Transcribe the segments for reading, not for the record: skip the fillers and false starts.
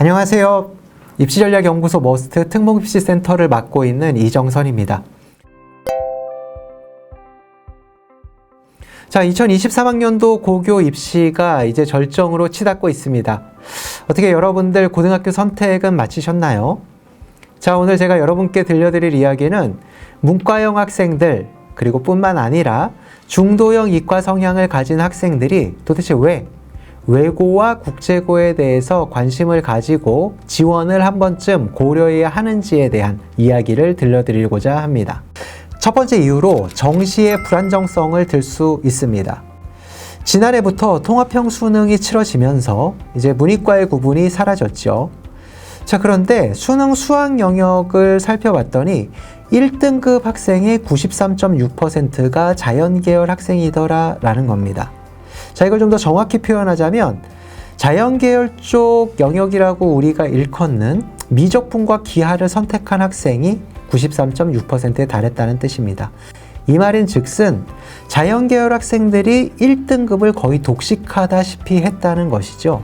안녕하세요. 입시전략연구소 머스트 특목입시센터를 맡고 있는 이정선입니다. 자, 2023학년도 고교 입시가 이제 절정으로 치닫고 있습니다. 어떻게 여러분들 고등학교 선택은 마치셨나요? 자, 오늘 제가 여러분께 들려드릴 이야기는 문과형 학생들, 그리고 뿐만 아니라 중도형 이과 성향을 가진 학생들이 도대체 왜 외고와 국제고에 대해서 관심을 가지고 지원을 한 번쯤 고려해야 하는지에 대한 이야기를 들려드리고자 합니다. 첫 번째 이유로 정시의 불안정성을 들 수 있습니다. 지난해부터 통합형 수능이 치러지면서 이제 문이과의 구분이 사라졌죠. 자, 그런데 수능 수학 영역을 살펴봤더니 1등급 학생의 93.6%가 자연계열 학생이더라라는 겁니다. 자, 이걸 좀 더 정확히 표현하자면 자연계열 쪽 영역이라고 우리가 일컫는 미적분과 기하를 선택한 학생이 93.6%에 달했다는 뜻입니다. 이 말인 즉슨 자연계열 학생들이 1등급을 거의 독식하다시피 했다는 것이죠.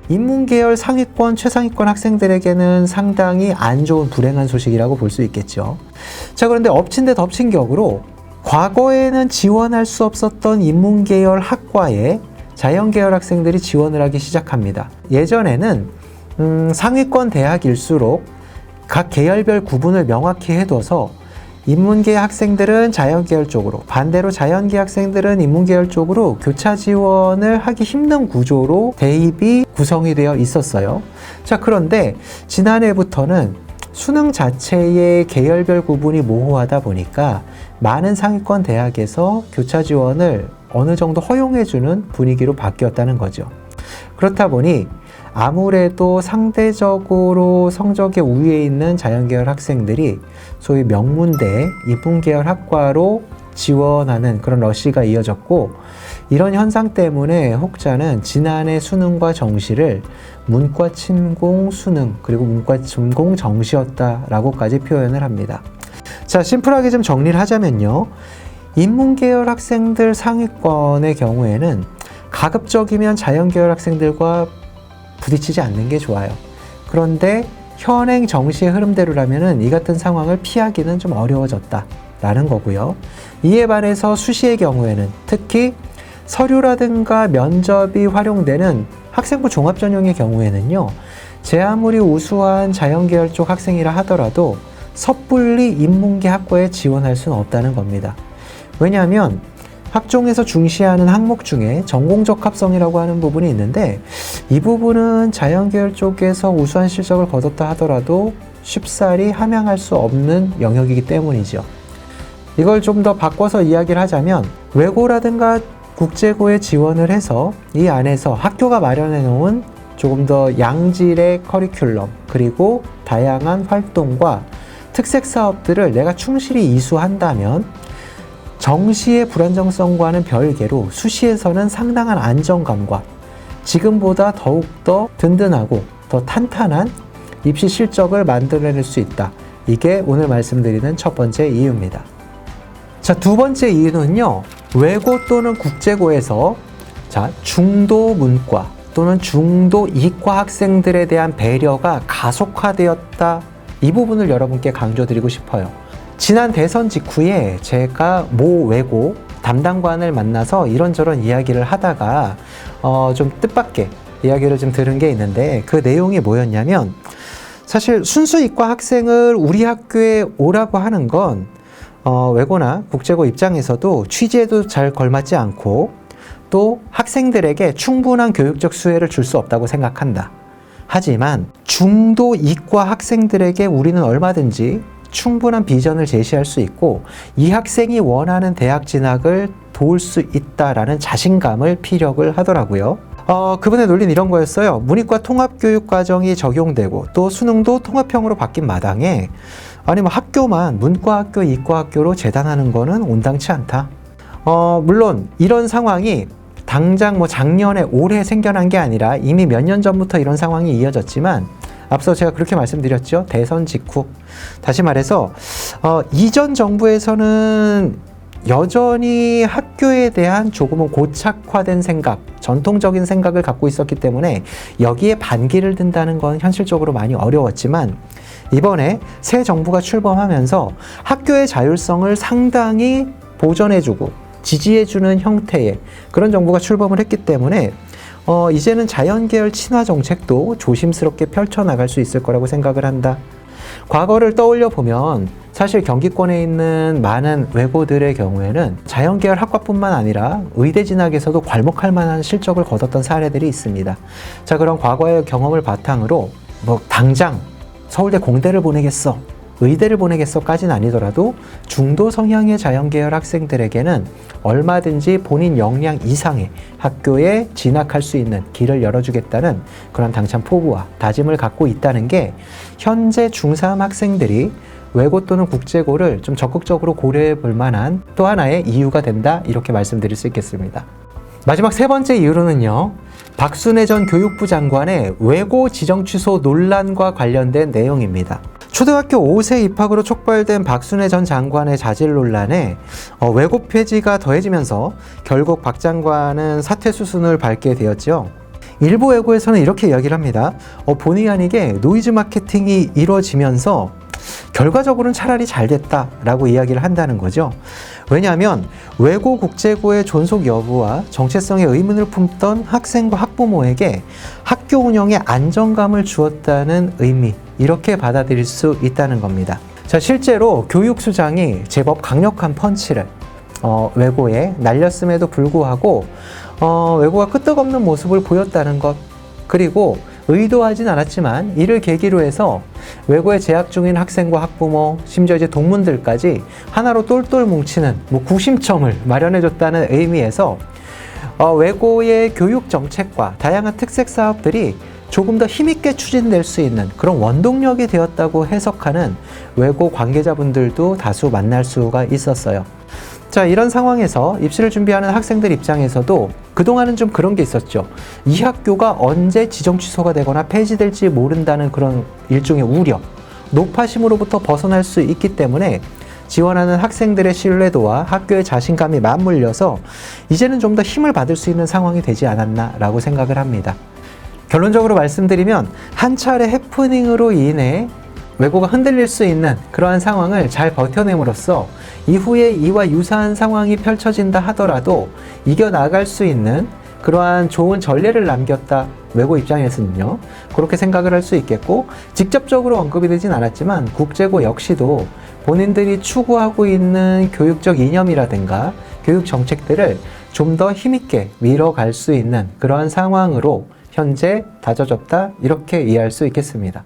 인문계열 상위권, 최상위권 학생들에게는 상당히 안 좋은 불행한 소식이라고 볼 수 있겠죠. 자, 그런데 엎친 데 덮친 격으로 과거에는 지원할 수 없었던 인문계열 학과에 자연계열 학생들이 지원을 하기 시작합니다. 예전에는 상위권 대학일수록 각 계열별 구분을 명확히 해둬서 인문계 학생들은 자연계열 쪽으로, 반대로 자연계 학생들은 인문계열 쪽으로 교차 지원을 하기 힘든 구조로 대입이 구성이 되어 있었어요. 자, 그런데 지난해부터는 수능 자체의 계열별 구분이 모호하다 보니까 많은 상위권 대학에서 교차 지원을 어느 정도 허용해주는 분위기로 바뀌었다는 거죠. 그렇다 보니 아무래도 상대적으로 성적의 우위에 있는 자연계열 학생들이 소위 명문대, 인문계열 학과로 지원하는 그런 러시가 이어졌고, 이런 현상 때문에 혹자는 지난해 수능과 정시를 문과 침공 수능, 그리고 문과 침공 정시였다라고까지 표현을 합니다. 자, 심플하게 좀 정리를 하자면요. 인문계열 학생들 상위권의 경우에는 가급적이면 자연계열 학생들과 부딪히지 않는 게 좋아요. 그런데 현행 정시의 흐름대로라면은 이 같은 상황을 피하기는 좀 어려워졌다라는 거고요. 이에 반해서 수시의 경우에는 특히 서류라든가 면접이 활용되는 학생부 종합전형의 경우에는요, 제 아무리 우수한 자연계열 쪽 학생이라 하더라도 섣불리 인문계 학과에 지원할 수는 없다는 겁니다. 왜냐하면 학종에서 중시하는 항목 중에 전공적 합성이라고 하는 부분이 있는데, 이 부분은 자연계열 쪽에서 우수한 실적을 거뒀다 하더라도 쉽사리 함양할 수 없는 영역이기 때문이죠. 이걸 좀 더 바꿔서 이야기를 하자면 외고라든가 국제고에 지원을 해서 이 안에서 학교가 마련해 놓은 조금 더 양질의 커리큘럼, 그리고 다양한 활동과 특색 사업들을 내가 충실히 이수한다면 정시의 불안정성과는 별개로 수시에서는 상당한 안정감과 지금보다 더욱더 든든하고 더 탄탄한 입시 실적을 만들어낼 수 있다. 이게 오늘 말씀드리는 첫 번째 이유입니다. 자, 두 번째 이유는요, 외고 또는 국제고에서 중도 문과 또는 중도 이과 학생들에 대한 배려가 가속화되었다. 이 부분을 여러분께 강조드리고 싶어요. 지난 대선 직후에 제가 모 외고 담당관을 만나서 이런저런 이야기를 하다가 좀 뜻밖의 이야기를 좀 들은 게 있는데, 그 내용이 뭐였냐면, 사실 순수 이과 학생을 우리 학교에 오라고 하는 건 외고나 국제고 입장에서도 취지에도 잘 걸맞지 않고 또 학생들에게 충분한 교육적 수혜를 줄 수 없다고 생각한다. 하지만 중도 이과 학생들에게 우리는 얼마든지 충분한 비전을 제시할 수 있고 이 학생이 원하는 대학 진학을 도울 수 있다라는 자신감을 피력을 하더라고요. 그분의 논리는 이런 거였어요. 문이과 통합교육과정이 적용되고 또 수능도 통합형으로 바뀐 마당에 아니 학교만 문과학교, 이과학교로 재단하는 거는 온당치 않다. 물론 이런 상황이 당장 작년에 올해 생겨난 게 아니라 이미 몇 년 전부터 이런 상황이 이어졌지만, 앞서 제가 그렇게 말씀드렸죠. 대선 직후. 다시 말해서 이전 정부에서는 여전히 학교에 대한 조금은 고착화된 생각, 전통적인 생각을 갖고 있었기 때문에 여기에 반기를 든다는 건 현실적으로 많이 어려웠지만 이번에 새 정부가 출범하면서 학교의 자율성을 상당히 보전해주고 지지해주는 형태의 그런 정부가 출범을 했기 때문에 이제는 자연계열 친화 정책도 조심스럽게 펼쳐나갈 수 있을 거라고 생각을 한다. 과거를 떠올려 보면 사실 경기권에 있는 많은 외고들의 경우에는 자연계열 학과뿐만 아니라 의대 진학에서도 괄목할 만한 실적을 거뒀던 사례들이 있습니다. 자, 그런 과거의 경험을 바탕으로 당장 서울대 공대를 보내겠어, 의대를 보내겠어까지는 아니더라도 중도 성향의 자연계열 학생들에게는 얼마든지 본인 역량 이상의 학교에 진학할 수 있는 길을 열어주겠다는 그런 당찬 포부와 다짐을 갖고 있다는 게 현재 중3 학생들이 외고 또는 국제고를 좀 적극적으로 고려해 볼 만한 또 하나의 이유가 된다, 이렇게 말씀드릴 수 있겠습니다. 마지막 세 번째 이유로는요, 박순애 전 교육부 장관의 외고 지정 취소 논란과 관련된 내용입니다. 초등학교 5세 입학으로 촉발된 박순애 전 장관의 자질 논란에 외고 폐지가 더해지면서 결국 박 장관은 사퇴 수순을 밟게 되었죠. 일부 외고에서는 이렇게 이야기를 합니다. 본의 아니게 노이즈 마케팅이 이루어지면서 결과적으로는 차라리 잘 됐다라고 이야기를 한다는 거죠. 왜냐하면 외고 국제고의 존속 여부와 정체성에 의문을 품던 학생과 학부모에게 학교 운영에 안정감을 주었다는 의미, 이렇게 받아들일 수 있다는 겁니다. 자, 실제로 교육수장이 제법 강력한 펀치를 외고에 날렸음에도 불구하고 외고가 끄떡없는 모습을 보였다는 것, 그리고 의도하진 않았지만 이를 계기로 해서 외고에 재학 중인 학생과 학부모, 심지어 이제 동문들까지 하나로 똘똘 뭉치는 구심점을 마련해줬다는 의미에서 외고의 교육 정책과 다양한 특색 사업들이 조금 더 힘있게 추진될 수 있는 그런 원동력이 되었다고 해석하는 외고 관계자분들도 다수 만날 수가 있었어요. 자, 이런 상황에서 입시를 준비하는 학생들 입장에서도 그동안은 좀 그런 게 있었죠. 이 학교가 언제 지정 취소가 되거나 폐지될지 모른다는 그런 일종의 우려, 높아심으로부터 벗어날 수 있기 때문에 지원하는 학생들의 신뢰도와 학교의 자신감이 맞물려서 이제는 좀 더 힘을 받을 수 있는 상황이 되지 않았나라고 생각을 합니다. 결론적으로 말씀드리면 한 차례 해프닝으로 인해 외고가 흔들릴 수 있는 그러한 상황을 잘 버텨냄으로써 이후에 이와 유사한 상황이 펼쳐진다 하더라도 이겨나갈 수 있는 그러한 좋은 전례를 남겼다, 외고 입장에서는요. 그렇게 생각을 할 수 있겠고, 직접적으로 언급이 되진 않았지만 국제고 역시도 본인들이 추구하고 있는 교육적 이념이라든가 교육 정책들을 좀 더 힘있게 밀어갈 수 있는 그러한 상황으로 현재 다져졌다, 이렇게 이해할 수 있겠습니다.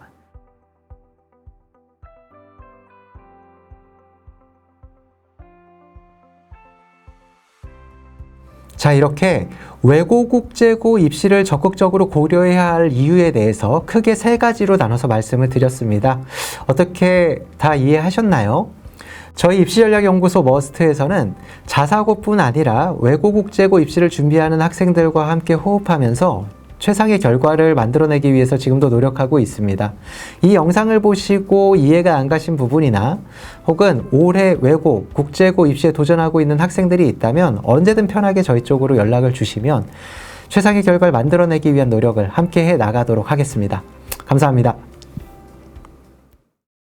자, 이렇게 외고 국제고 입시를 적극적으로 고려해야 할 이유에 대해서 크게 세 가지로 나눠서 말씀을 드렸습니다. 어떻게 다 이해하셨나요? 저희 입시전략연구소 머스트에서는 자사고뿐 아니라 외고 국제고 입시를 준비하는 학생들과 함께 호흡하면서 최상의 결과를 만들어내기 위해서 지금도 노력하고 있습니다. 이 영상을 보시고 이해가 안 가신 부분이나 혹은 올해 외고, 국제고 입시에 도전하고 있는 학생들이 있다면 언제든 편하게 저희 쪽으로 연락을 주시면 최상의 결과를 만들어내기 위한 노력을 함께 해 나가도록 하겠습니다. 감사합니다.